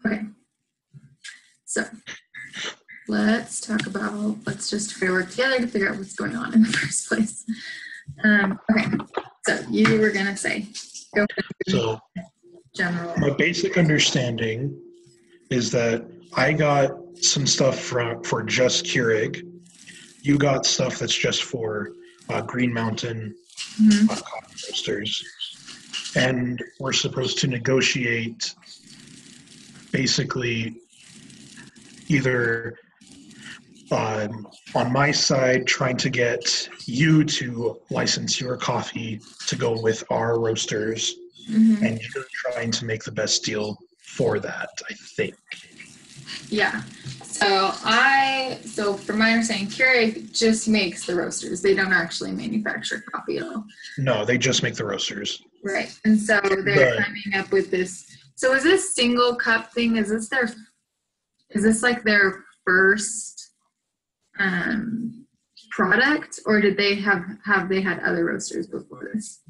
Okay. So let's just try to work together to figure out what's going on in the first place. Okay. So you were going to say, go So general. my basic understanding is that I got some stuff for just Keurig. You got stuff that's just for Green Mountain coffee roasters. And we're supposed to negotiate basically either on my side, trying to get you to license your coffee to go with our roasters, and you're trying to make the best deal for that, I think. Yeah. So from my understanding, Keurig just makes the roasters. They don't actually manufacture coffee at all. No, they just make the roasters. Right. And so they're coming up with this. So is this single cup thing, is this like their first product, or did they have they had other roasters before this?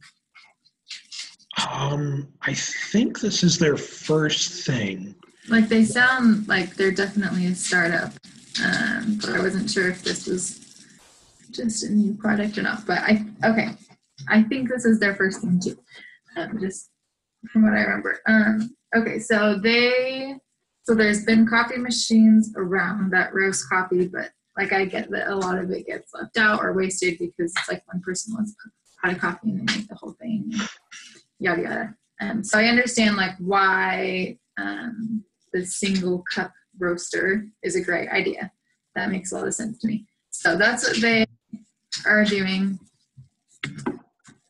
I think this is their first thing. Like they sound like they're definitely a startup, but I wasn't sure if this was just a new product or not. But I think this is their first thing too, just from what I remember. Okay, so there's been coffee machines around that roast coffee, but like I get that a lot of it gets left out or wasted because it's like one person wants a pot of coffee and they make the whole thing, yada yada. So I understand like why the single cup roaster is a great idea. That makes a lot of sense to me. So that's what they are doing.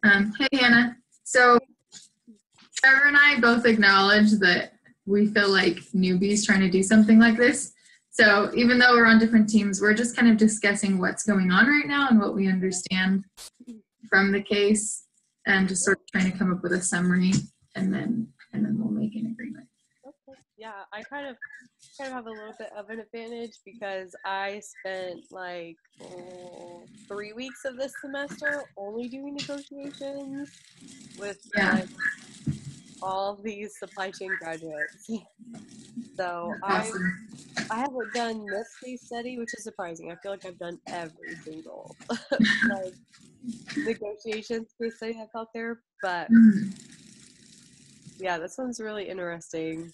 Hey Hannah. So Trevor and I both acknowledge that we feel like newbies trying to do something like this. So even though we're on different teams, we're just kind of discussing what's going on right now and what we understand from the case, and just sort of trying to come up with a summary, and then we'll make an agreement. Okay. Yeah, I kind of have a little bit of an advantage because I spent like 3 weeks of this semester only doing negotiations with like all of these supply chain graduates. So Awesome. I haven't done this case study, which is surprising. I feel like I've done every single like negotiations case study that's out there, but yeah, this one's really interesting.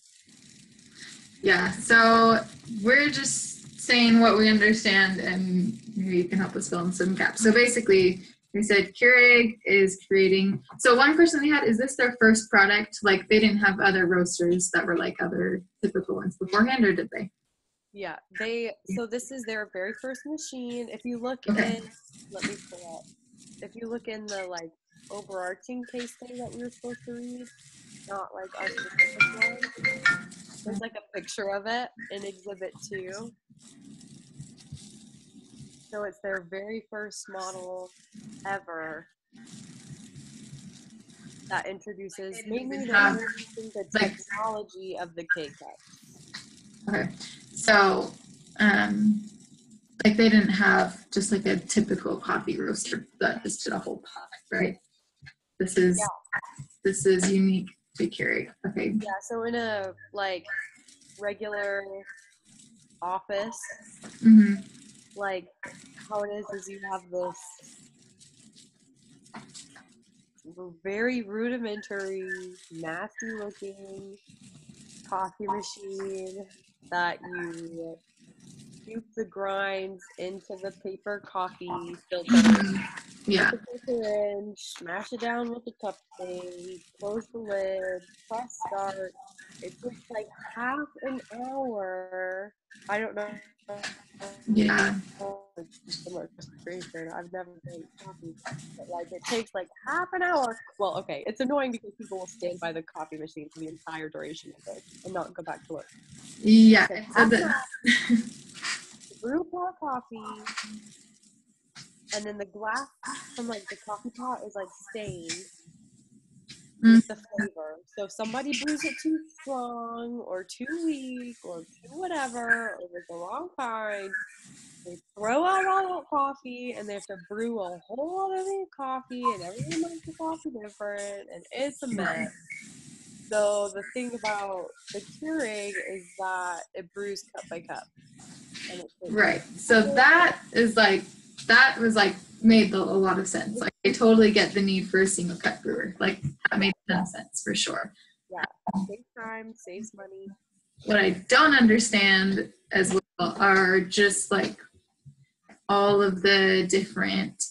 Yeah, so we're just saying what we understand, and maybe you can help us fill in some gaps. So basically, we said Keurig is creating. So one question they had, is this their first product? Like they didn't have other roasters that were like other typical ones beforehand, or did they? Yeah, so this is their very first machine. If you look in, let me pull up. If you look in the like overarching case study that we were supposed to read, not like our specific one, there's like a picture of it in Exhibit 2. So it's their very first model ever that introduces mainly the technology of the K-Cup. Okay, so like they didn't have just like a typical coffee roaster that just did a whole pot, right? This is unique to Keurig. Okay. Yeah, so in a like regular office, like how it is you have this very rudimentary, nasty looking coffee machine that you scoop the grinds into the paper coffee filter. Yeah. Put the filter in, smash it down with the cup thing, close the lid, press start. It takes like half an hour. I don't know. Yeah. I've never made coffee, but like it takes like half an hour. Well, okay, it's annoying because people will stand by the coffee machine for the entire duration of it and not go back to work. Yeah. So brew pot coffee, and then the glass from like the coffee pot is like stained with the flavor. So if somebody brews it too strong or too weak or too whatever, or with the wrong kind, they throw out all that coffee and they have to brew a whole other thing of coffee, and everyone makes the coffee different, and it's a mess. So the thing about the Keurig is that it brews cup by cup. And it takes Right. So that was like made a lot of sense. Like I totally get the need for a single cup brewer. Like that made a ton of sense for sure. Yeah, saves time, saves money. What I don't understand as well are just like all of the different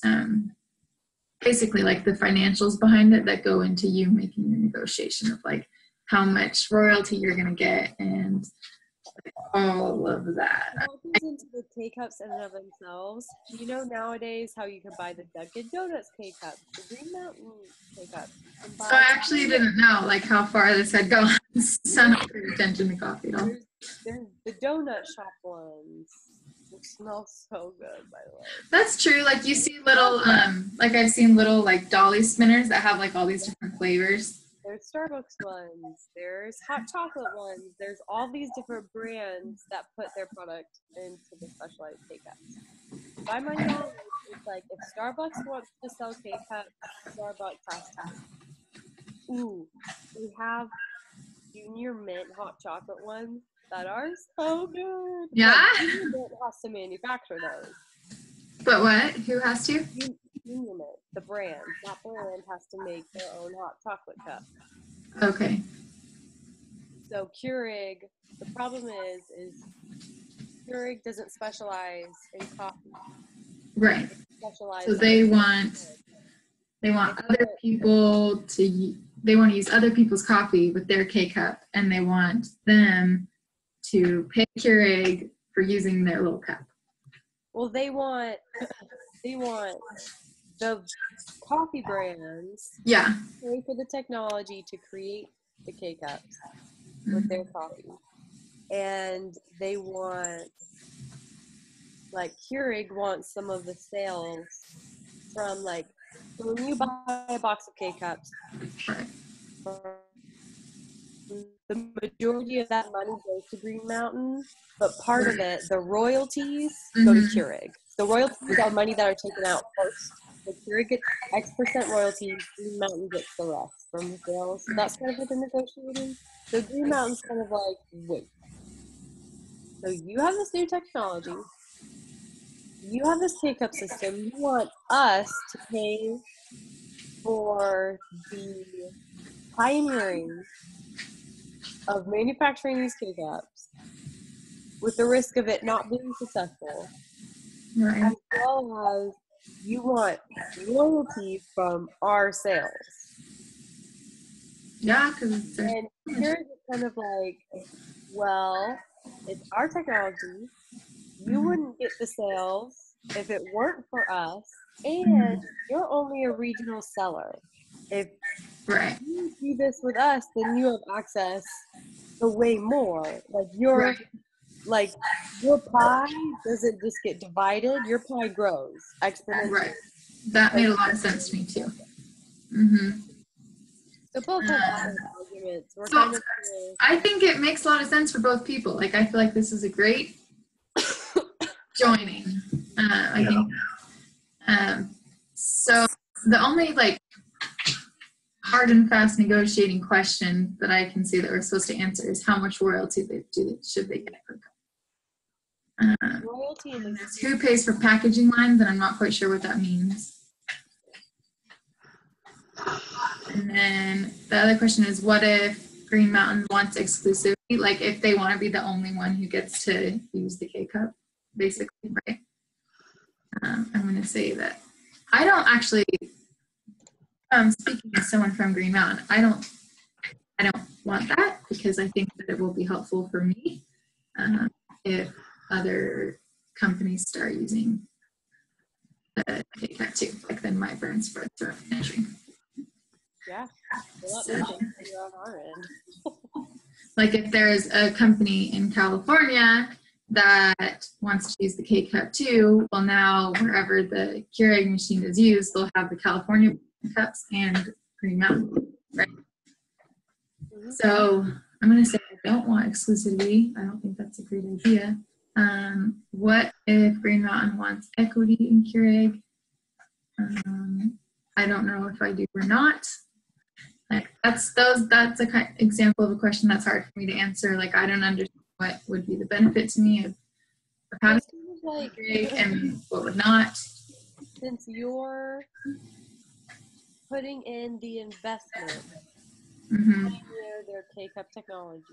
basically like the financials behind it that go into you making the negotiation of like how much royalty you're going to get and all of that. What goes into the K-Cups in and of themselves? You know nowadays how you can buy the Dunkin' Donuts K-Cups, the Green Mountain K-Cups. So I actually didn't know like how far this had gone. So I'm not paying attention to coffee at all. There's the donut shop ones, which smell so good, by the way. That's true. Like you see little, like I've seen little like dolly spinners that have like all these different flavors. There's Starbucks ones, there's hot chocolate ones, there's all these different brands that put their product into the specialized K-Cups. By my knowledge, it's like if Starbucks wants to sell K-Cups, Starbucks has to. Ooh, we have Junior Mint hot chocolate ones that are so good. Yeah? But Junior Mint has to manufacture those. But what? Who has to? Junior Mint, the brand. That brand has to make their own hot chocolate cup. Okay. So Keurig, the problem is Keurig doesn't specialize in coffee. Right. Specialize So they want other people they want to use other people's coffee with their K-Cup, and they want them to pay Keurig for using their little cup. Well, they want the coffee brands Yeah. pay for the technology to create the K-Cups with their coffee. And they want, like, Keurig wants some of the sales from, like, so when you buy a box of K-Cups, Right. the majority of that money goes to Green Mountain, but part of it, the royalties, go to Keurig. The royalties are money that are taken out first. So Keurig gets X% royalties, Green Mountain gets the rest from the sales. So that's kind of what they're negotiating. So Green Mountain's kind of like, wait. So you have this new technology. You have this K-Cup system. You want us to pay for the pioneering of manufacturing these K-Cups with the risk of it not being successful, Right. as well as you want royalty from our sales. Yeah, because And Keurig is kind of like, well, it's our technology. You wouldn't get the sales if it weren't for us, and you're only a regional seller. If right. you do this with us, then you have access to way more. Like your pie doesn't just get divided, your pie grows exponentially. Right. That made a lot of sense to me too. Mm-hmm. So both have valid arguments. We're So kind of I think it makes a lot of sense for both people. Like I feel like this is a great joining. I think. So the only like hard and fast negotiating question that I can see that we're supposed to answer is how much royalty should they get per cup? royalty and Who pays for packaging lines, and I'm not quite sure what that means. And then the other question is, what if Green Mountain wants exclusivity? Like if they want to be the only one who gets to use the K-Cup, basically, right? I'm going to say that I don't actually, speaking as someone from Green Mountain, I don't want that because I think that it will be helpful for me if other companies start using the K-Cup too, like then my burn spreads are entering. yeah. Well, that makes sense on our end. Like if there's a company in California that wants to use the K-Cup too, well now wherever the Keurig machine is used, they'll have the California cups and Green Mountain, right? Mm-hmm. So I'm going to say I don't want exclusivity. I don't think that's a great idea. What if Green Mountain wants equity in Keurig? I don't know if I do or not. Like that's a example of a question that's hard for me to answer. Like I don't understand what would be the benefit to me of having like Keurig and what would not. Since you're putting in the investment Mm-hmm. near their K-Cup technology,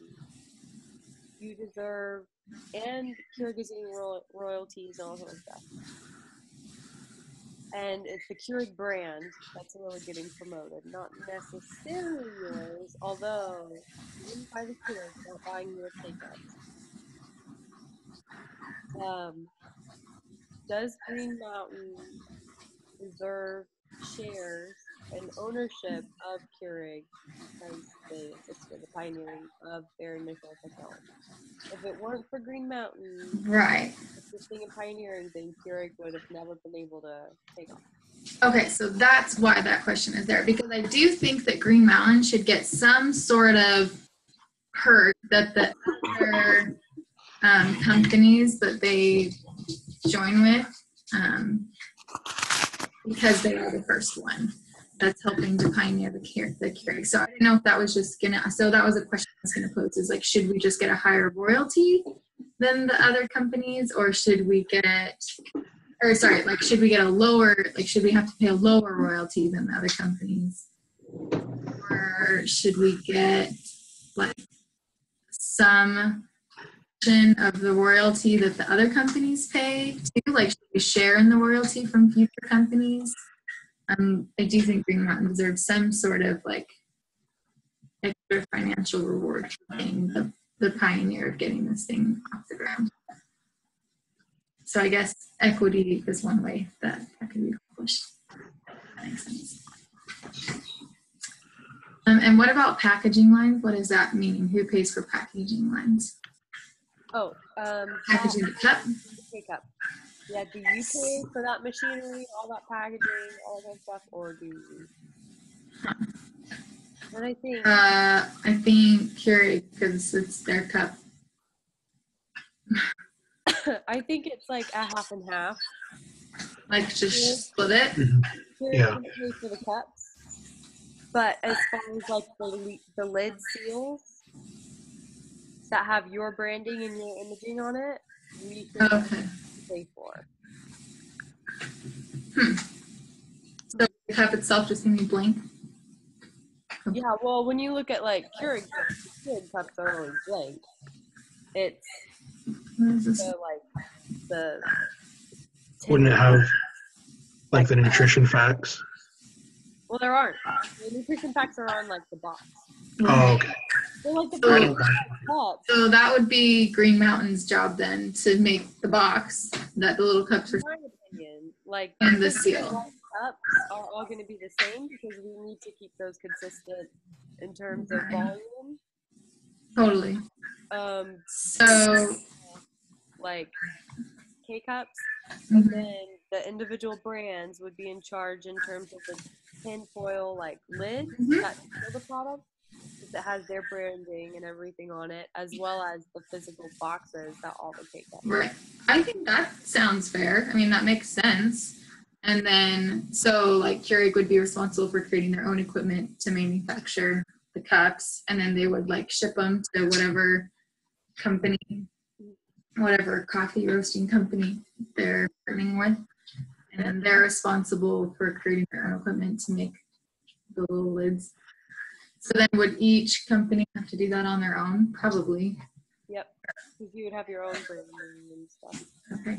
you deserve, and Keurig is getting royalties and all that stuff. And it's the Keurig brand that's really getting promoted, not necessarily yours, although you didn't buy the Keurig, not buying your K-Cups. Does Green Mountain deserve shares and ownership of Keurig because they assisted the pioneering of their initial technology? If it weren't for Green Mountain Right. assisting and pioneering, then Keurig would have never been able to take off. Okay, so that's why that question is there, because I do think that Green Mountain should get some sort of perk that the other companies that they join with, because they are the first one that's helping to pioneer the Keurig. So I didn't know if that was just so that was a question I was gonna pose, is like, should we just get a higher royalty than the other companies, or should we get, should we get a lower, like, should we have to pay a lower royalty than the other companies? Or should we get, like, some portion of the royalty that the other companies pay too? Like, should we share in the royalty from future companies? I do think Green Mountain deserves some sort of, like, extra financial reward for being the pioneer of getting this thing off the ground. So I guess equity is one way that could be accomplished. That makes sense. And what about packaging lines? What does that mean? Who pays for packaging lines? Packaging the cup? K-Cup. Yeah, do you pay for that machinery, all that packaging, all that stuff, or do you? And I think Keurig, because it's their cup. I think it's like a half and half. Like just split it? Keurig can pay for the cups, but as far as like the lid seals that have your branding and your imaging on it, we can pay for. So the cup itself just gonna be blank? Yeah, well, when you look at like Keurig cups are always blank. It's the wouldn't it have like the nutrition facts? Well, there aren't. The nutrition facts are on like the box. Oh, okay. They're like the cups. So that would be Green Mountain's job then, to make the box that the little cups are. In my opinion, like, and the seal cups are all going to be the same because we need to keep those consistent in terms of volume. Totally. So like K-Cups, and then the individual brands would be in charge in terms of the tinfoil like lid that seal the product that has their branding and everything on it, as well as the physical boxes that all the K-Cups. Right. I think that sounds fair. I mean, that makes sense. And then, so like Keurig would be responsible for creating their own equipment to manufacture the cups, and then they would like ship them to whatever company, whatever coffee roasting company they're partnering with. And then they're responsible for creating their own equipment to make the little lids. So then would each company have to do that on their own? Probably. Yep. Because you would have your own branding and stuff. Okay.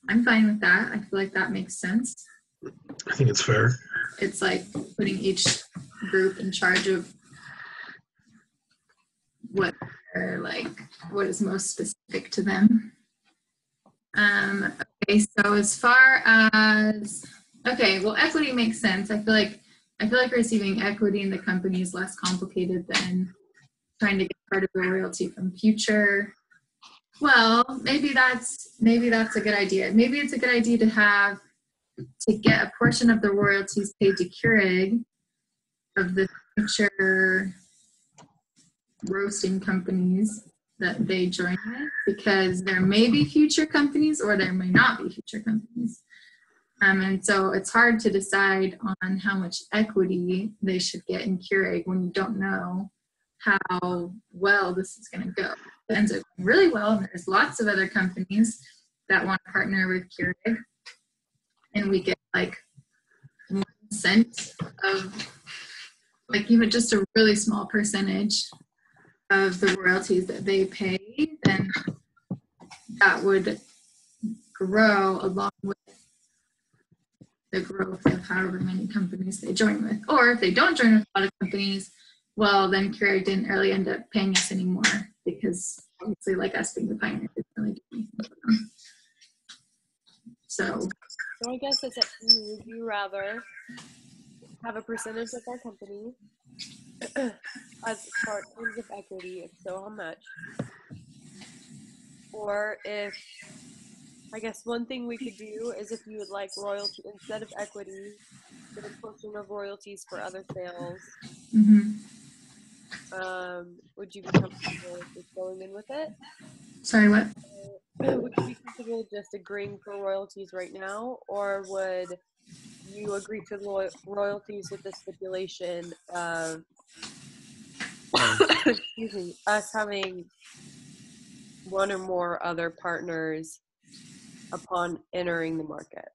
I'm fine with that. I feel like that makes sense. I think it's fair. It's like putting each group in charge of what is most specific to them. Okay, so as far as equity makes sense. I feel like receiving equity in the company is less complicated than trying to get part of the royalty from future. Well, maybe that's a good idea. Maybe it's a good idea to get a portion of the royalties paid to Keurig of the future roasting companies that they join with, because there may be future companies or there may not be future companies. And so it's hard to decide on how much equity they should get in Keurig when you don't know how well this is going to go. It ends up going really well, and there's lots of other companies that want to partner with Keurig, and we get like 1% of, like, even just a really small percentage of the royalties that they pay, then that would grow along with the growth of however many companies they join with. Or if they don't join with a lot of companies, well, then Keurig didn't really end up paying us anymore, because obviously, like us being the pioneer, didn't really do anything for them. So I guess it's up to you. Would you rather have a percentage of our company as part of equity? If so, how much? Or if, I guess one thing we could do is, if you would like royalty instead of equity, get a portion of royalties for other sales. Would you be comfortable with going in with it? Sorry, what? Would you be comfortable just agreeing for royalties right now, or would you agree to royalties with the stipulation of excuse me, us having one or more other partners upon entering the market?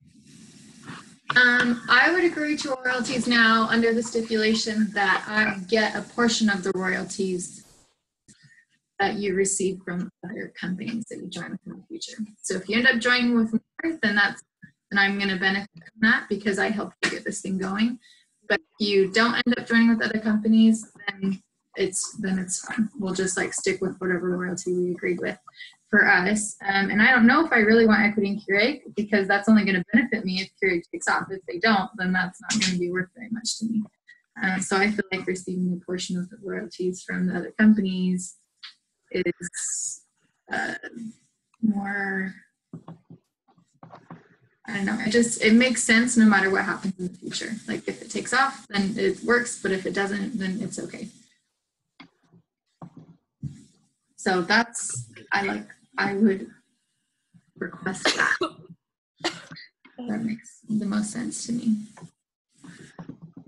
I would agree to royalties now under the stipulation that I get a portion of the royalties that you receive from other companies that you join with in the future. So if you end up joining with more, then I'm going to benefit from that because I helped you get this thing going. But if you don't end up joining with other companies, then it's fine. We'll just like stick with whatever royalty we agreed with for us. And I don't know if I really want equity in Keurig, because that's only going to benefit me if Keurig takes off. If they don't, then that's not going to be worth very much to me. So I feel like receiving a portion of the royalties from the other companies is more, I don't know, it makes sense no matter what happens in the future. Like if it takes off, then it works, but if it doesn't, then it's okay. So I would request that. That makes the most sense to me.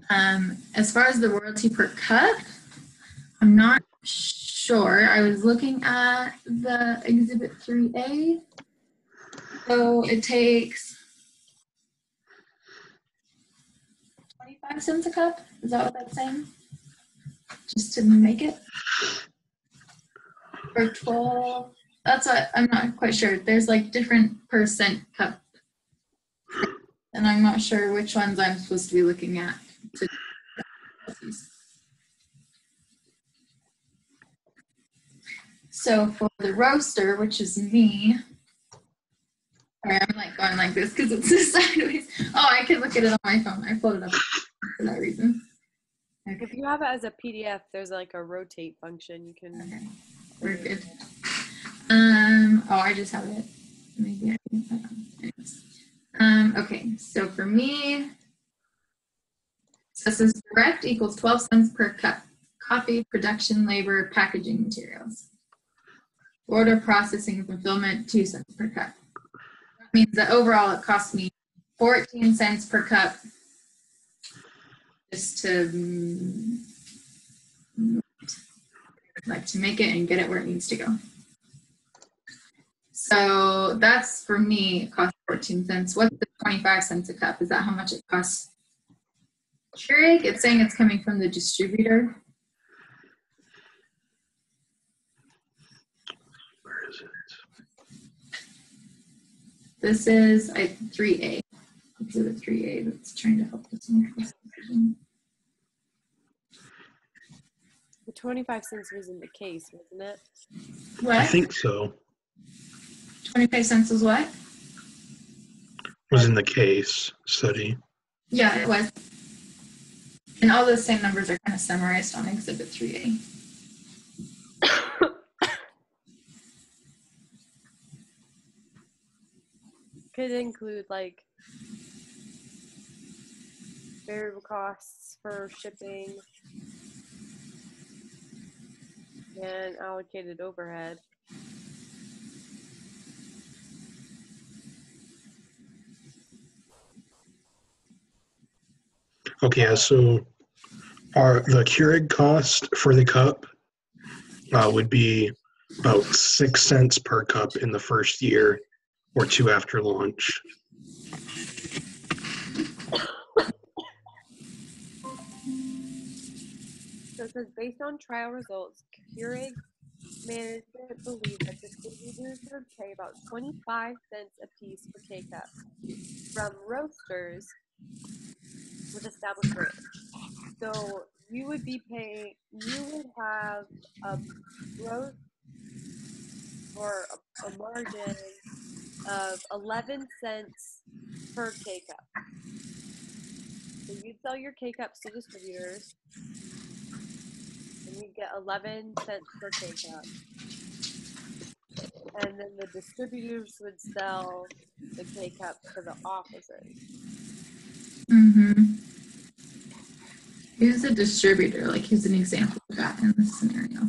As far as the royalty per cup, I'm not sure. I was looking at the Exhibit 3A. So it takes 25 cents a cup. Is that what that's saying? Just to make it? Or 12? That's what, I'm not quite sure. There's like different percent cup. And I'm not sure which ones I'm supposed to be looking at. So for the roaster, which is me, sorry, I'm like going like this because it's sideways. Oh, I can look at it on my phone. I pulled it up for that reason. Okay. If you have it as a PDF, there's like a rotate function. You can. Okay. We're good. Oh, I just have it. Maybe I can put on. Okay, so for me, so this is direct equals 12 cents per cup. Coffee, production, labor, packaging materials. Order processing, fulfillment, 2 cents per cup. That means that overall it costs me 14 cents per cup just to make it and get it where it needs to go. So that's, for me, it costs 14 cents. What's the 25 cents a cup? Is that how much it costs Keurig? It's saying it's coming from the distributor. Where is it? This is 3A. Exhibit 3A that's trying to help us make this decision. The 25 cents was in the case, wasn't it? What? I think so. 25 cents was what? Was in the case study. Yeah, it was. And all those same numbers are kind of summarized on Exhibit 3A. Could include like variable costs for shipping and allocated overhead. Okay, so the Keurig cost for the cup would be about 6 cents per cup in the first year or two after launch. So it says, based on trial results, Keurig management believes that distributors would pay about 25 cents a piece per K-cup from roasters with established brands. So you would have a roast or a margin of 11 cents per K-cup. So you'd sell your K-cups to distributors, and you'd get 11 cents per K-cup. And then the distributors would sell the K-cups to the offices. Mm-hmm. Who's a distributor? Like, who's an example of that in this scenario?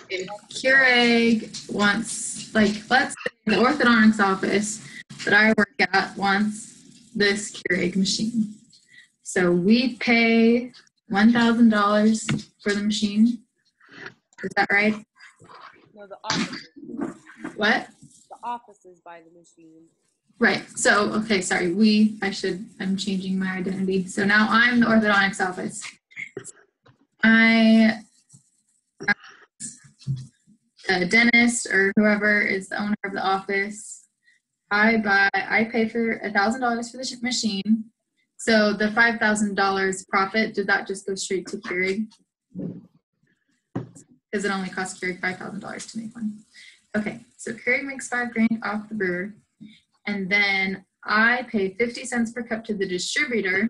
If Keurig wants, like, let's say the orthodontics office that I work at wants this Keurig machine. So we pay $1,000 for the machine. Is that right? No, the offices. What? The offices buy the machine. Right. So, okay, sorry. I'm changing my identity. So now I'm the orthodontics office. A dentist or whoever is the owner of the office. I pay for $1,000 for the machine. So the $5,000 profit, did that just go straight to Keurig? Because it only costs Keurig $5,000 to make one. Okay, so Keurig makes $5,000 off the brewer, and then I pay 50 cents per cup to the distributor,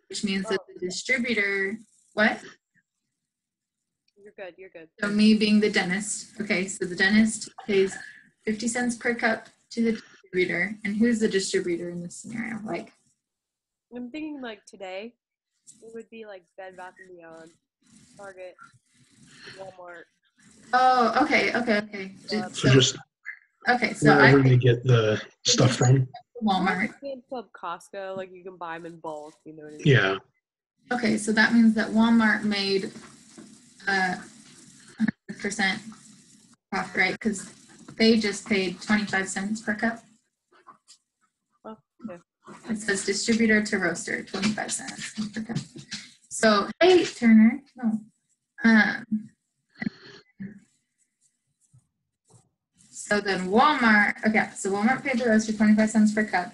which means that the distributor, what? You're good. So me being the dentist. Okay, so the dentist pays 50 cents per cup to the distributor. And who's the distributor in this scenario? Like, I'm thinking like today, it would be like Bed Bath & Beyond, Target, Walmart. oh, okay. So Wherever you get the stuff from. Walmart. Sam's Club, Costco, like you can buy them in bulk, you know what I mean? Yeah. Okay, so that means that Walmart made 100% profit, right? Because they just paid 25 cents per cup. Oh, yeah. It says distributor to roaster, 25 cents per cup. So, hey, Turner. No. So then Walmart, okay, so Walmart paid the roaster 25 cents per cup.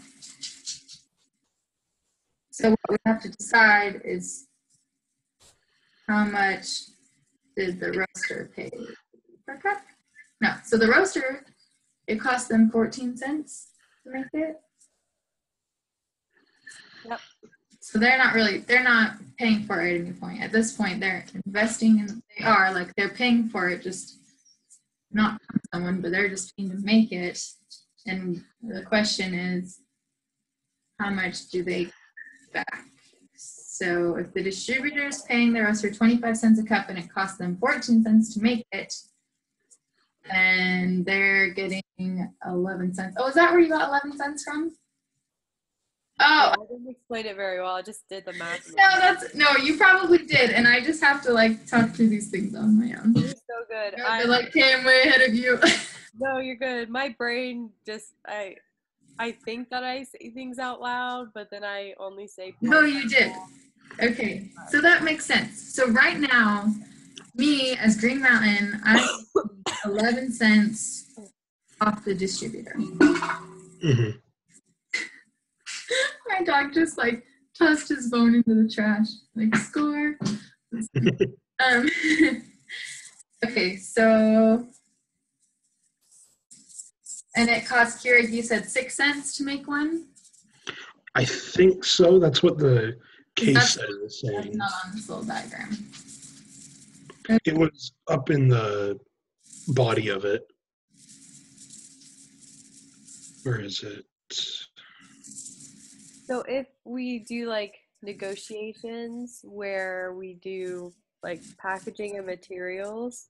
So what we have to decide is how much did the roaster pay per cup? No, so the roaster, it cost them 14 cents to make it. Yep. So they're not paying for it at any point. At this point, they're investing in, they're paying for it, just not from someone, but they're just paying to make it. And the question is, how much do they back? So if the distributor is paying the roaster 25 cents a cup and it costs them 14 cents to make it, and they're getting 11 cents. Oh, is that where you got 11 cents from? Oh, I didn't explain it very well. I just did the math. No, you probably did, and I just have to talk through these things on my own. You're so good. I'm way ahead of you. No, you're good. My brain just I think that I say things out loud, but then I only say. No, you did. Okay, so that makes sense. So right now, me as Green Mountain, I 11 cents off the distributor. Mm-hmm. My dog just tossed his bone into the trash. Score. Okay, so, and it cost Keurig, you said 6 cents to make one? I think so. That's what the case study was saying. That's not on this little diagram. It was up in the body of it. Where is it? So if we do negotiations where we do packaging and materials,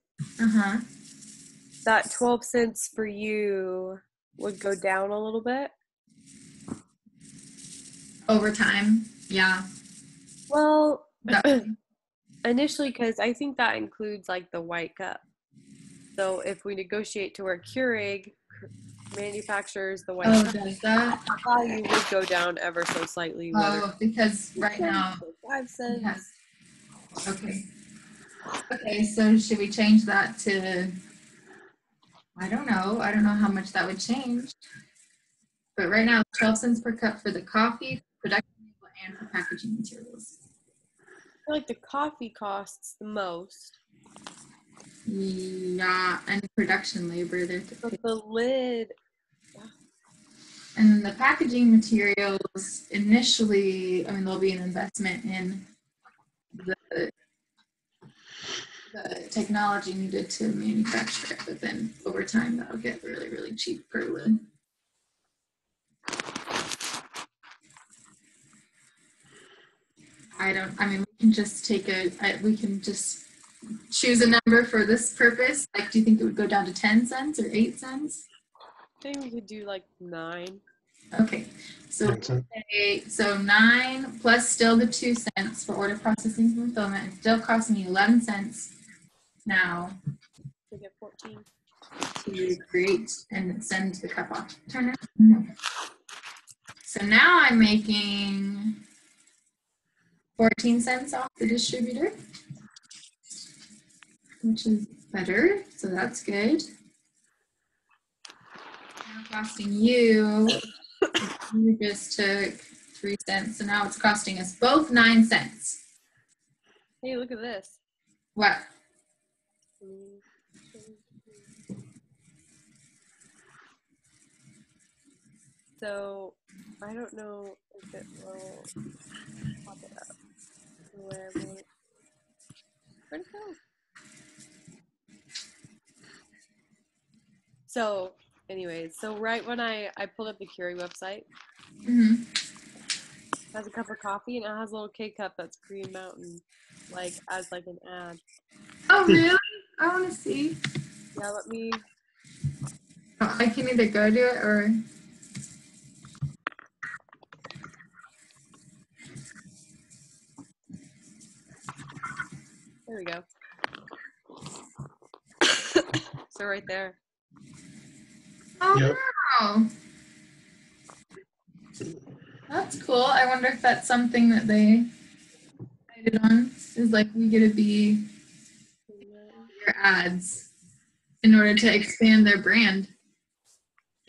that 12 cents for you would go down a little bit. over time. Yeah. Well, That, initially, because I think that includes like the white cup. So if we negotiate to where Keurig manufactures the white cup, does that? value would go down ever so slightly. Whether Because right now, 5 cents. yes. Okay. Okay, so should we change that to, I don't know how much that would change. But right now, 12 cents per cup for the coffee, production label, and for packaging materials. I feel like the coffee costs the most. Yeah, and production labor. But the lid, And then the packaging materials, initially, I mean, there'll be an investment in the technology needed to manufacture it, but then over time, that'll get really, really cheap per lid. We can just we can just choose a number for this purpose. Like, do you think it would go down to 10 cents or 8 cents? I think we could do like 9. Okay, so 9 plus still the 2 cents for order processing and fulfillment. It still costs me 11 cents now We get 14. to create and send the cup off. Turn it. No. So now I'm making 14 cents off the distributor, which is better. So that's good. Now costing you, you just took 3 cents. So now it's costing us both 9 cents. Hey, look at this. What? So I don't know if it will pop it up. Where'd it go? So anyways, so right when I pulled up the Keurig website, Mm-hmm. it has a cup of coffee and it has a little K-cup that's Green Mountain, like as like an ad. Oh, really? I want to see. Yeah, let me. I can either go to it or. There we go. So right there. Oh, Yep. wow. That's cool. I wonder if that's something that they decided on. Is like, we get to be your ads in order to expand their brand.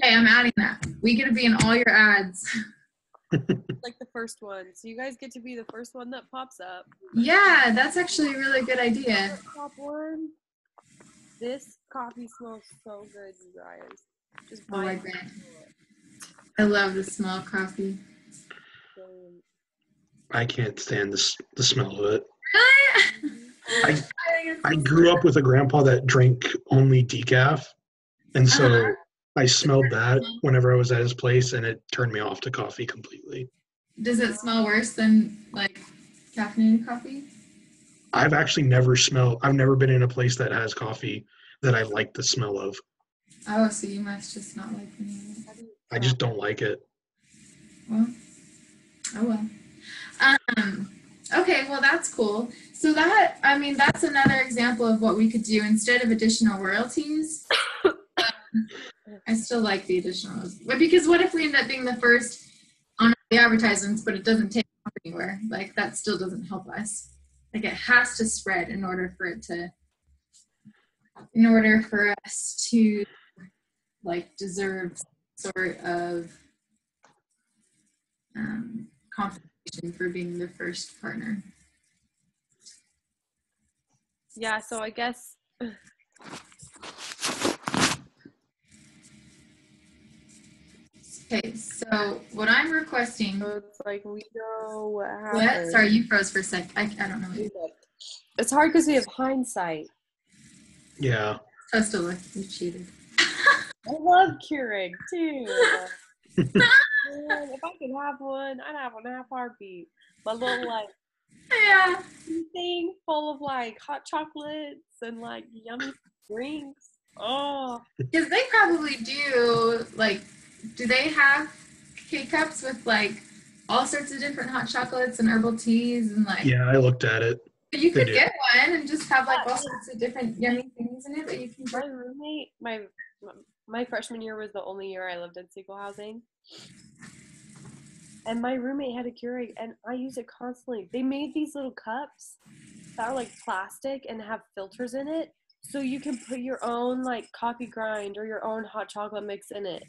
Okay, I'm adding that. We get to be in all your ads. Like the first one. So you guys get to be the first one that pops up. Yeah, that's actually a really good idea. Top one. This coffee smells so good, you guys. Just buy I it. bet. I love the smell of coffee. I can't stand the smell of it. Really? I grew up with a grandpa that drank only decaf, and so I smelled that whenever I was at his place, and it turned me off to coffee completely. Does it smell worse than like caffeinated coffee? I've never been in a place that has coffee that I like the smell of. Oh, so you must just not like me. I just don't like it. Well, oh well. Okay, well that's cool. So that's another example of what we could do instead of additional royalties. I still like the additional, but because what if we end up being the first on the advertisements, but it doesn't take off anywhere? Like that still doesn't help us. Like it has to spread in order for us to like deserve sort of compensation for being the first partner. Yeah, so I guess. Okay, so what I'm requesting. So it's like we know what What? happened. Sorry, you froze for a sec. I don't know. It's hard because we have hindsight. Yeah. Supposed to look. You cheated. I love Keurig too. Man, if I could have one, I'd have one half heartbeat. My little like Yeah. thing full of like hot chocolates and like yummy drinks. Oh, Because they probably do, like, do they have K-Cups with, like, all sorts of different hot chocolates and herbal teas and like Yeah, I looked at it. you They could do. get one and just have like all sorts of different yummy things in it that you can My drink. roommate, my freshman year was the only year I lived in single housing. And my roommate had a Keurig, and I use it constantly. They made these little cups that are like plastic and have filters in it, so you can put your own like coffee grind or your own hot chocolate mix in it.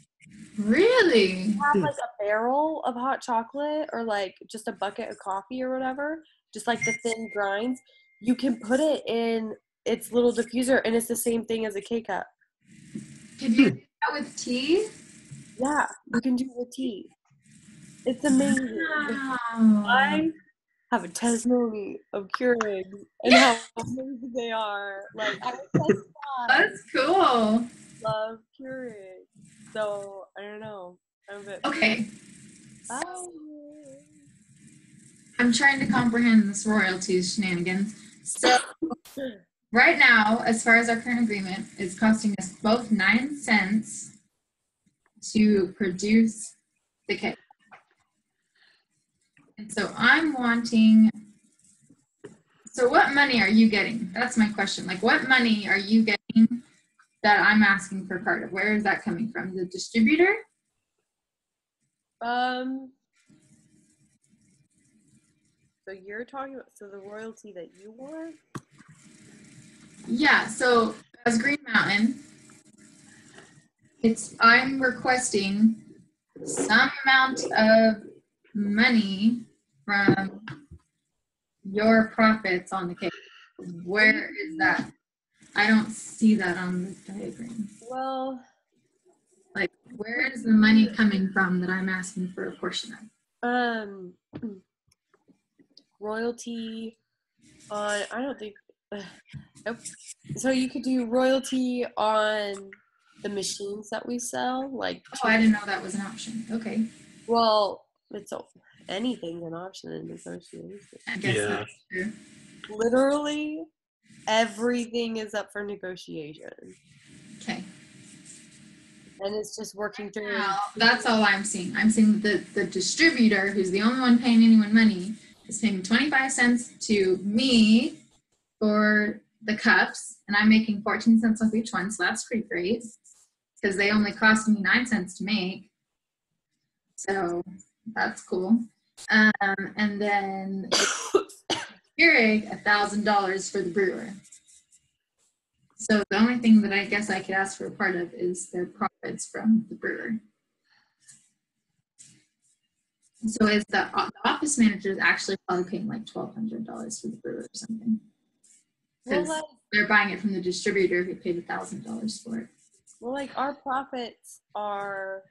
Really? Have like a barrel of hot chocolate or like just a bucket of coffee or whatever, just like the thin grinds. You can put it in its little diffuser, and it's the same thing as a K cup. Could you do that with tea? Yeah, you can do it with tea. It's amazing. Wow. I have a testimony of Keurigs and how amazing they are. Like I That's cool. love Keurig. So I don't know. I'm a bit. Okay, Oh. I'm trying to comprehend this royalties shenanigans. So right now, as far as our current agreement, is costing us both 9 cents to produce the cake. And so I'm wanting, so what money are you getting? That's my question. Like what money are you getting that I'm asking for part of? Where is that coming from? The distributor? So you're talking about the royalty that you want? Yeah, so as Green Mountain, I'm requesting some amount of money from your profits on the cake. Where is that? I don't see that on the diagram. Well, Like, where is the money coming from that I'm asking for a portion of? royalty on, I don't think, nope. So you could do royalty on the machines that we sell, like. Oh, I didn't know that was an option. Okay. Well, it's anything's an option in negotiation. I guess Yeah. that's true. Literally, everything is up for negotiation, Okay. and it's just working through. Now, that's all I'm seeing. I'm seeing that the distributor, who's the only one paying anyone money, is paying 25 cents to me for the cups, and I'm making 14 cents off each one, so that's pretty great because they only cost me 9 cents to make. So that's cool. And then Keurig, $1,000 for the brewer. So the only thing that I guess I could ask for a part of is their profits from the brewer. So is the office manager is actually probably paying like $1,200 for the brewer or something. Well, Because they're buying it from the distributor who paid $1,000 for it. well, like our profits are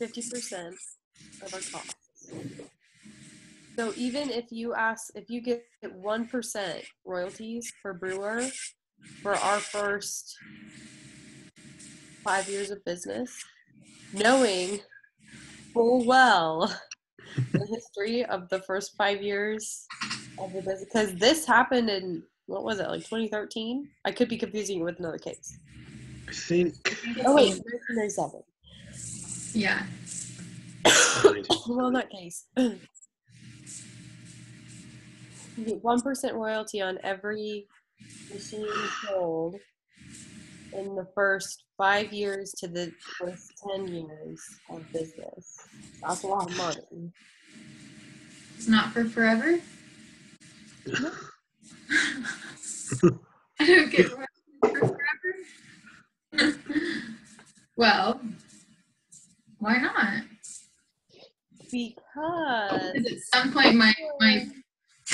50% of our costs. So even if you get 1% royalties per brewer for our first 5 years of business, knowing full well the history of the first 5 years of the business, because this happened in, what was it, like 2013? I could be confusing it with another case. I think. Oh wait, 1997. Yeah. Well, in that case, you get 1% royalty on every machine sold in the first 5 years to the first 10 years of business. That's a lot of money. It's not for forever. I don't get royalties for forever. Well, why not? Because At some point,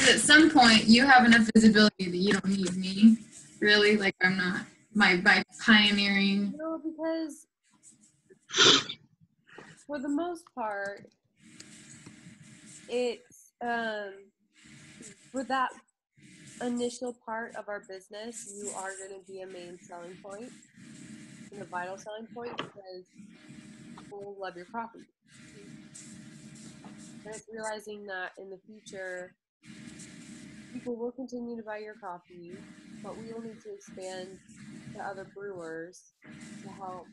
at some point, you have enough visibility that you don't need me. Really, like I'm not my pioneering. no, because for the most part, it's for that initial part of our business, you are going to be a main selling point and a vital selling point because people love your coffee. And it's realizing that in the future, people will continue to buy your coffee, but we will need to expand to other brewers to help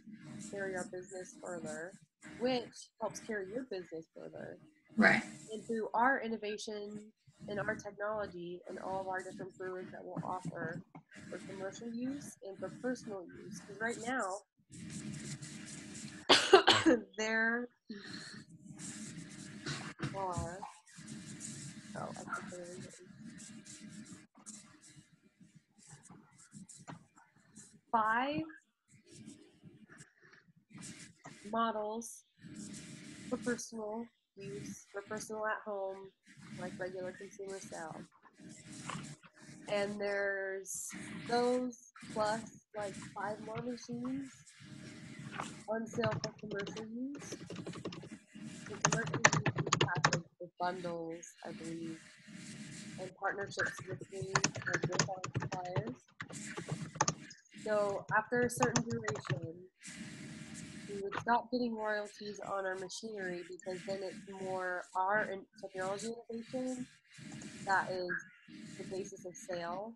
carry our business further. which helps carry your business further. Right. And through our innovation and our technology and all of our different brewers that we'll offer for commercial use and for personal use, because right now there are, oh, I think there is 5 models for personal use, for personal at home, like regular consumer sale. And there's those plus like 5 more machines on sale for commercial use. The commercial use is packaged with bundles, I believe, and partnerships with our suppliers. So after a certain duration, we would stop getting royalties on our machinery because then it's more our technology innovation that is the basis of sale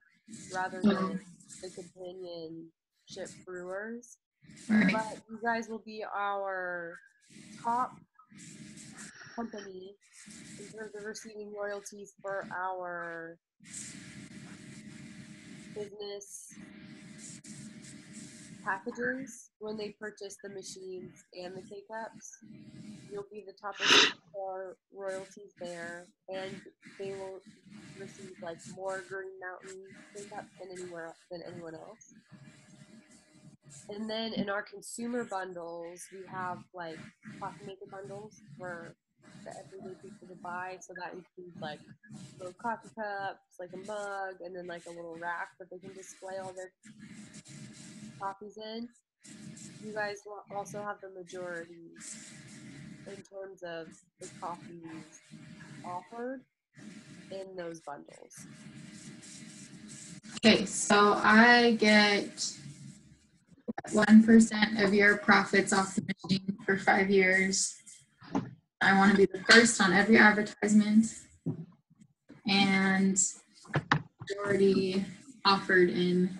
rather than the companionship brewers. Right. But you guys will be our top company in terms of receiving royalties for our business packages when they purchase the machines and the K-Cups. You'll be the top for royalties there, and they will receive like more Green Mountain K-Cups than anyone else. And then in our consumer bundles, we have like coffee maker bundles for the everyday people to buy. So that includes like little coffee cups, like a mug, and then like a little rack that they can display all their coffees in. You guys will also have the majority in terms of the coffees offered in those bundles. Okay, so I get 1% of your profits off the machine for 5 years. I want to be the first on every advertisement, and already offered in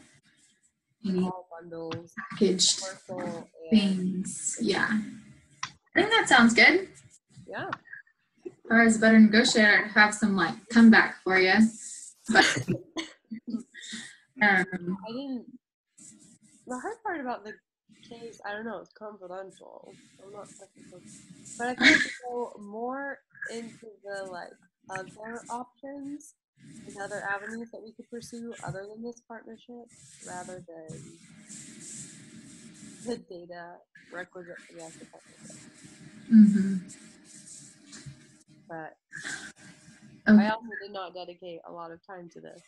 any All bundles, packaged commercial, and things. Yeah, I think that sounds good. yeah. As far as a better negotiator, I'd have some like comeback for you. But I didn't. The hard part about the case, I don't know, it's confidential. I'm not technical, but I think to go more into the like other options and other avenues that we could pursue other than this partnership, rather than the data requisite for the actual partnership. Mm-hmm. But Okay. I also did not dedicate a lot of time to this.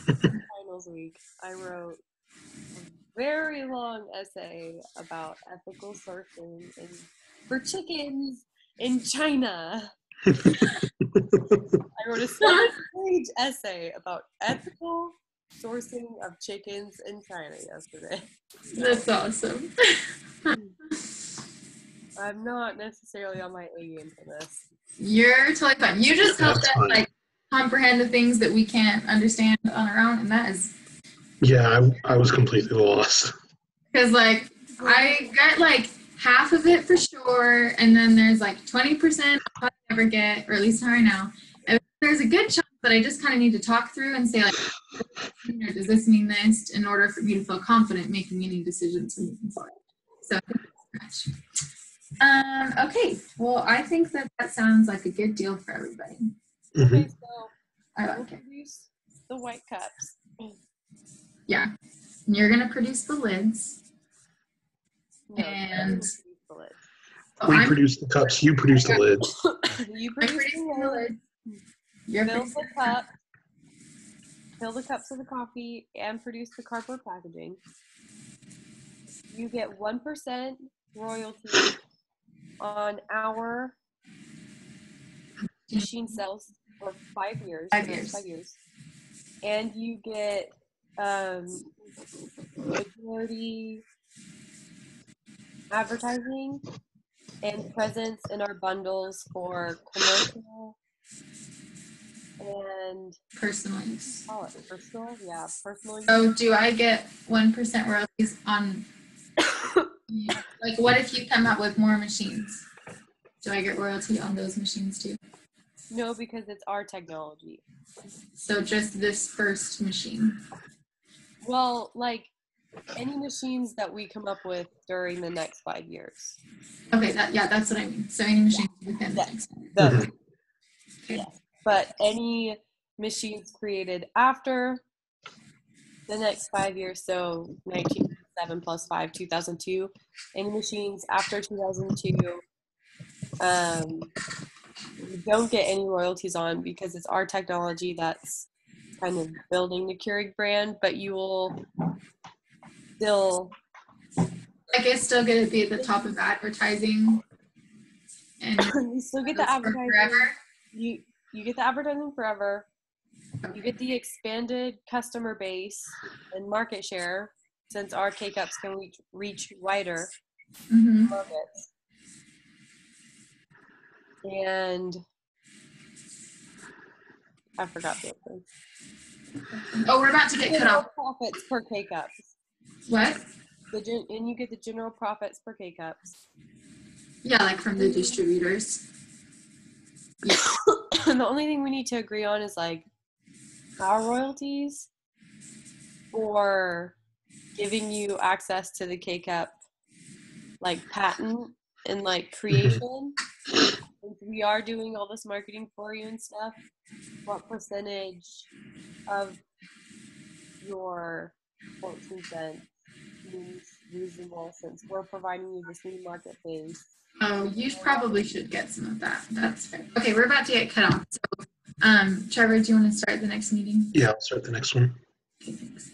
Finals week, I wrote a very long essay about ethical sourcing for chickens in China. I wrote a 7-page essay about ethical sourcing of chickens in China yesterday. That's awesome. I'm not necessarily on my A game for this. You're totally fine. You just help That's us fine. like comprehend the things that we can't understand on our own, and that is Yeah, I was completely lost. because like I get like half of it for sure, and then there's like 20% I never get, or at least how I know. And there's a good chunk that I just kind of need to talk through and say like, or does this mean this, in order for me to feel confident making any decisions moving forward. So that's much. Okay, well, I think that sounds like a good deal for everybody. Mm-hmm. Okay, so I we'll like it. produce the white cups. Yeah, and you're gonna produce the lids. No, And you produce the lid. Oh, We I'm produce the cups, you produce the lids. You I'm produce producing the the lid. lid. You're Fill producing the cup. Fill the cups with the coffee and produce the cardboard packaging. You get 1% royalty on our machine sales for 5 years. 5 the next years. 5 years. And you get majority advertising and presence in our bundles for commercial and Personal use. personal use. So do I get 1% royalties on Like, what if you come up with more machines? Do I get royalty on those machines too? No, because it's our technology. So just this first machine. Well, like any machines that we come up with during the next 5 years. Okay, that's what I mean. So any machines within the next. The, Okay. Yes. But any machines created after the next 5 years, so 1997 plus 5, 2002, any machines after 2002, we don't get any royalties on because it's our technology that's kind of building the Keurig brand, but you will still... I guess still get to be at the top of advertising. And you still get the advertising. Forever? You get the advertising forever. You get the expanded customer base and market share since our K-Cups can reach wider markets. And I forgot the other thing. Oh, we're about to get cut off. Profits per K-Cups. What? And you get the general profits per K-Cups. Yeah, like from the distributors. And the only thing we need to agree on is like our royalties for giving you access to the K-Cup like patent and like creation. Since we are doing all this marketing for you and stuff, what percentage of your 14 cents seems reasonable since we're providing you this new market base? Oh, you probably should get some of that. That's fair. Okay, we're about to get cut off. So, Trevor, do you want to start the next meeting? Yeah, I'll start the next one. Okay, thanks.